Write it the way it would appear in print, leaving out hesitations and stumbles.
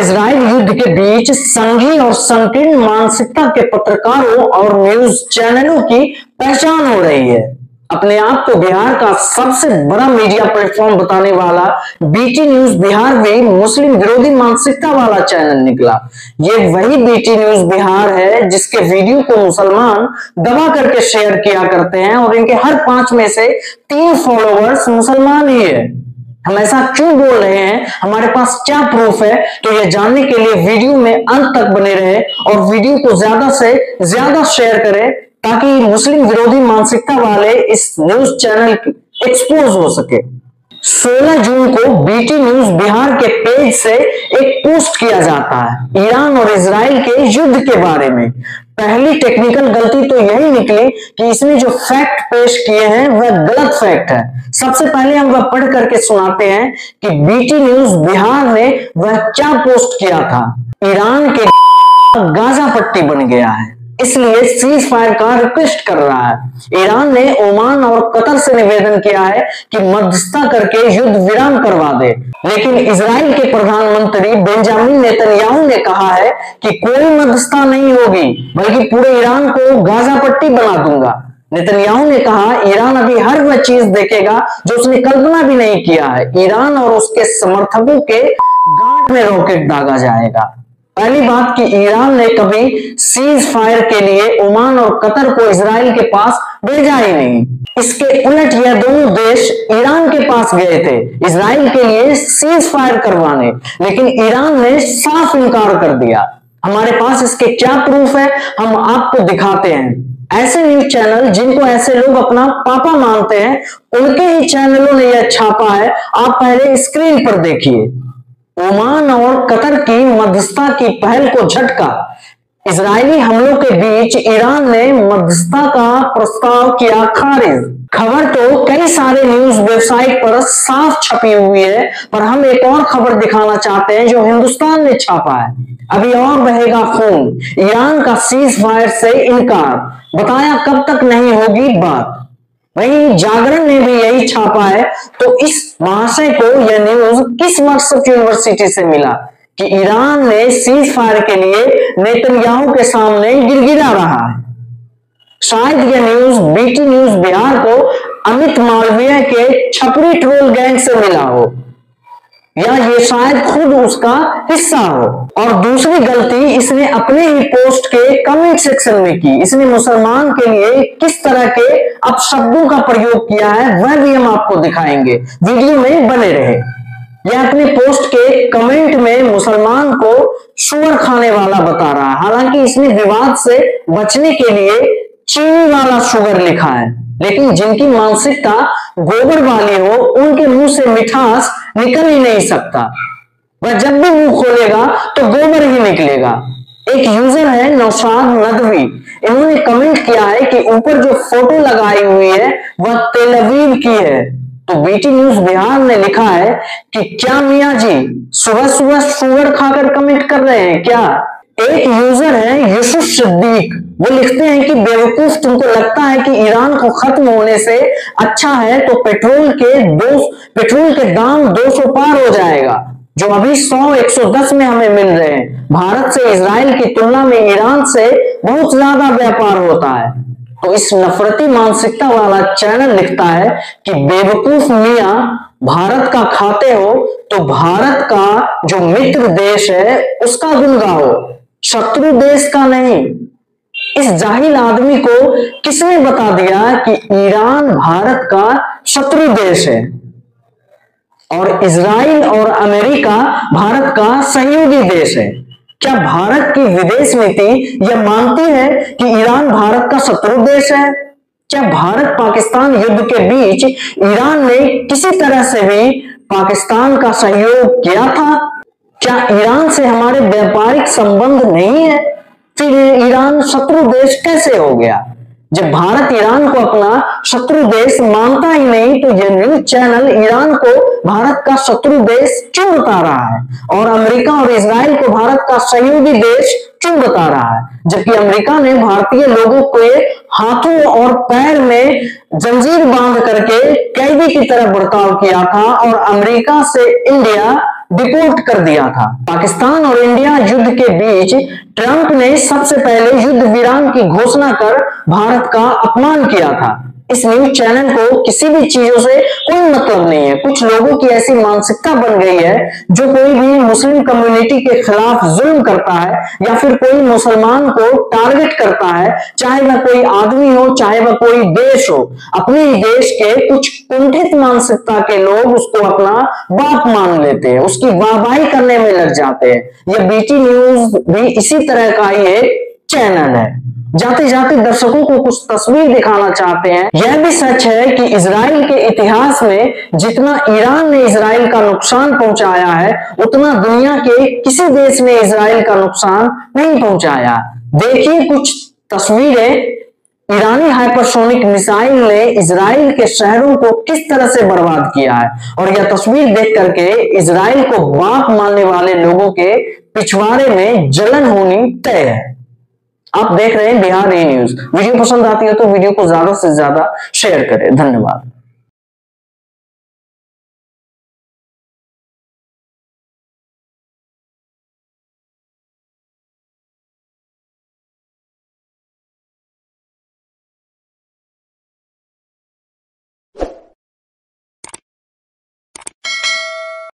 Israel युद्ध के बीच संघी और संकीर्ण मानसिकता के पत्रकारों और न्यूज चैनलों की पहचान हो रही है। अपने आप को बिहार का सबसे बड़ा मीडिया प्लेटफॉर्म बताने वाला बीटी न्यूज बिहार भी मुस्लिम विरोधी मानसिकता वाला चैनल निकला। ये वही बीटी न्यूज बिहार है जिसके वीडियो को मुसलमान दबा करके शेयर किया करते हैं और इनके हर 5 में से 3 फॉलोअर्स मुसलमान ही है। हम ऐसा क्यों बोल रहे हैं, हमारे पास क्या प्रूफ है, तो यह जानने के लिए वीडियो में अंत तक बने रहे और वीडियो को ज्यादा से ज्यादा शेयर करें ताकि मुस्लिम विरोधी मानसिकता वाले इस न्यूज चैनल एक्सपोज हो सके। 16 जून को बीटी न्यूज बिहार के पेज से एक पोस्ट किया जाता है ईरान और इजराइल के युद्ध के बारे में। पहली टेक्निकल गलती तो यही निकली कि इसमें जो फैक्ट पेश किए हैं वह गलत फैक्ट है। सबसे पहले हम वह पढ़ करके सुनाते हैं कि बीटी न्यूज बिहार ने वह क्या पोस्ट किया था। ईरान के गाजा पट्टी बन गया है, इसलिए सीज फायर का रिक्वेस्ट कर रहा है। ईरान ने ओमान और कतर से निवेदन किया है कि मध्यस्थता करके युद्ध विराम करवा दे, लेकिन इजराइल के प्रधानमंत्री बेंजामिन नेतन्याहू ने कहा है कि कोई मध्यस्थता नहीं होगी बल्कि पूरे ईरान को गाजा पट्टी बना दूंगा। नेतन्याहू ने कहा ईरान अभी हर वह चीज देखेगा जो उसने कल्पना भी नहीं किया है। ईरान और उसके समर्थकों के गांठ में रॉकेट दागा जाएगा। पहली बात कि ईरान ने कभी सीज फायर के लिए ओमान और कतर को इजराइल के पास भेजा ही नहीं। इसके उलट यह दोनों देश ईरान के पास गए थे इजराइल के लिए सीज फायर करवाने, लेकिन ईरान ने साफ इनकार कर दिया। हमारे पास इसके क्या प्रूफ है, हम आपको दिखाते हैं। ऐसे न्यूज चैनल जिनको ऐसे लोग अपना पापा मानते हैं, उनके ही चैनलों ने यह छापा है। आप पहले स्क्रीन पर देखिए। ओमान और कतर की मध्यस्थता की पहल को झटका। इजरायली हमलों के बीच ईरान ने मध्यस्थता का प्रस्ताव किया खारिज। खबर तो कई सारे न्यूज वेबसाइट पर साफ छपी हुई है, पर हम एक और खबर दिखाना चाहते हैं जो हिंदुस्तान ने छापा है। अभी और बहेगा खून, ईरान का सीज फायर से इनकार, बताया कब तक नहीं होगी बात। वहीं जागरण ने भी यही छापा है। तो इस महाशय को यह न्यूज किस मकसद यूनिवर्सिटी से मिला कि ईरान ने सीज फायर के लिए नेतन्याहू के सामने गिड़गिड़ा रहा है। शायद यह न्यूज बीटी न्यूज बिहार को अमित मालवीय के छपरी ट्रोल गैंग से मिला हो, या ये शायद खुद उसका हिस्सा हो। और दूसरी गलती इसने अपने ही पोस्ट के कमेंट सेक्शन में की। इसने मुसलमान के लिए किस तरह के अपशब्दों का प्रयोग किया है वह भी हम आपको दिखाएंगे, वीडियो में बने रहे। यह अपने पोस्ट के कमेंट में मुसलमान को सुअर खाने वाला बता रहा है। हालांकि इसने विवाद से बचने के लिए चीनी वाला शुगर लिखा है, लेकिन जिनकी मानसिकता गोबर वाली हो उनके मुंह से मिठास निकल ही नहीं सकता। वह जब भी मुंह खोलेगा तो गोबर ही निकलेगा। एक यूजर है नौशाद नदवी, इन्होंने कमेंट किया है कि ऊपर जो फोटो लगाई हुई है वह तेल अवीव की है। तो बीटी न्यूज बिहार ने लिखा है कि क्या मियां जी सुबह सुबह शुगर खाकर कमेंट कर रहे हैं क्या। एक यूजर है यूसुफ सिद्दीक, वो लिखते हैं कि बेवकूफ, तुमको लगता है कि ईरान को खत्म होने से अच्छा है तो पेट्रोल के दाम 200 पार हो जाएगा, जो अभी 100-110 में हमें मिल रहे हैं। भारत से इजराइल की तुलना में ईरान से बहुत ज्यादा व्यापार होता है। तो इस नफरती मानसिकता वाला चैनल लिखता है कि बेवकूफ मियां, भारत का खाते हो तो भारत का जो मित्र देश है उसका गुण गाओ, शत्रु देश का नहीं। इस जाहिल आदमी को किसने बता दिया कि ईरान भारत का शत्रु देश है और इजराइल और अमेरिका भारत का सहयोगी देश है। क्या भारत की विदेश नीति यह मानती है कि ईरान भारत का शत्रु देश है? क्या भारत पाकिस्तान युद्ध के बीच ईरान ने किसी तरह से भी पाकिस्तान का सहयोग किया था? क्या ईरान से हमारे व्यापारिक संबंध नहीं है? फिर ईरान शत्रु देश कैसे हो गया? जब भारत ईरान को अपना शत्रु देश मानता ही नहीं तो यह न्यूज चैनल ईरान को भारत का शत्रु देश क्यों बता रहा है और अमेरिका और इजराइल को भारत का सहयोगी देश क्यों बता रहा है? जबकि अमेरिका ने भारतीय लोगों के हाथों और पैर में जंजीर बांध करके कैदी की तरह बर्ताव किया था और अमेरिका से इंडिया डिपोर्ट कर दिया था। पाकिस्तान और इंडिया युद्ध के बीच ट्रंप ने सबसे पहले युद्ध विराम की घोषणा कर भारत का अपमान किया था। इस न्यूज चैनल को किसी भी चीजों से कोई मतलब नहीं है। कुछ लोगों की ऐसी मानसिकता बन गई है, जो कोई भी मुस्लिम कम्युनिटी के खिलाफ जुल्म करता है या फिर कोई मुसलमान को टारगेट करता है, चाहे वह कोई आदमी हो चाहे वह कोई देश हो, अपने देश के कुछ कुंठित मानसिकता के लोग उसको अपना बाप मान लेते हैं, उसकी वाहवाही करने में लग जाते हैं। यह बीटी न्यूज भी इसी तरह का ही एक चैनल है। जाते जाते दर्शकों को कुछ तस्वीर दिखाना चाहते हैं। यह भी सच है कि इजराइल के इतिहास में जितना ईरान ने इजराइल का नुकसान पहुंचाया है, उतना दुनिया के किसी देश ने इजराइल का नुकसान नहीं पहुंचाया। देखिए कुछ तस्वीरें। ईरानी हाइपरसोनिक मिसाइल ने इजराइल के शहरों को किस तरह से बर्बाद किया है, और यह तस्वीर देख करके इजराइल को बाप मानने वाले लोगों के पिछवाड़े में जलन होनी तय है। आप देख रहे हैं बिहार ई न्यूज। वीडियो पसंद आती है तो वीडियो को ज्यादा से ज्यादा शेयर करें। धन्यवाद।